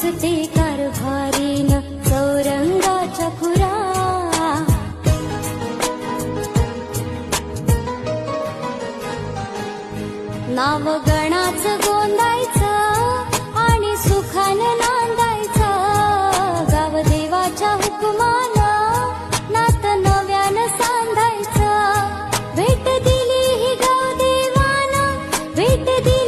दिसते कारभारीन चौरंगाच्या खुरा. नाव गणाचं गोंदायचं आणि सुखानं नांदायचं. गाव देवाच्या हुकुमानं नात नव्यानं सांधायचं. भेट दिली ही गाव देवानं, भेट दिली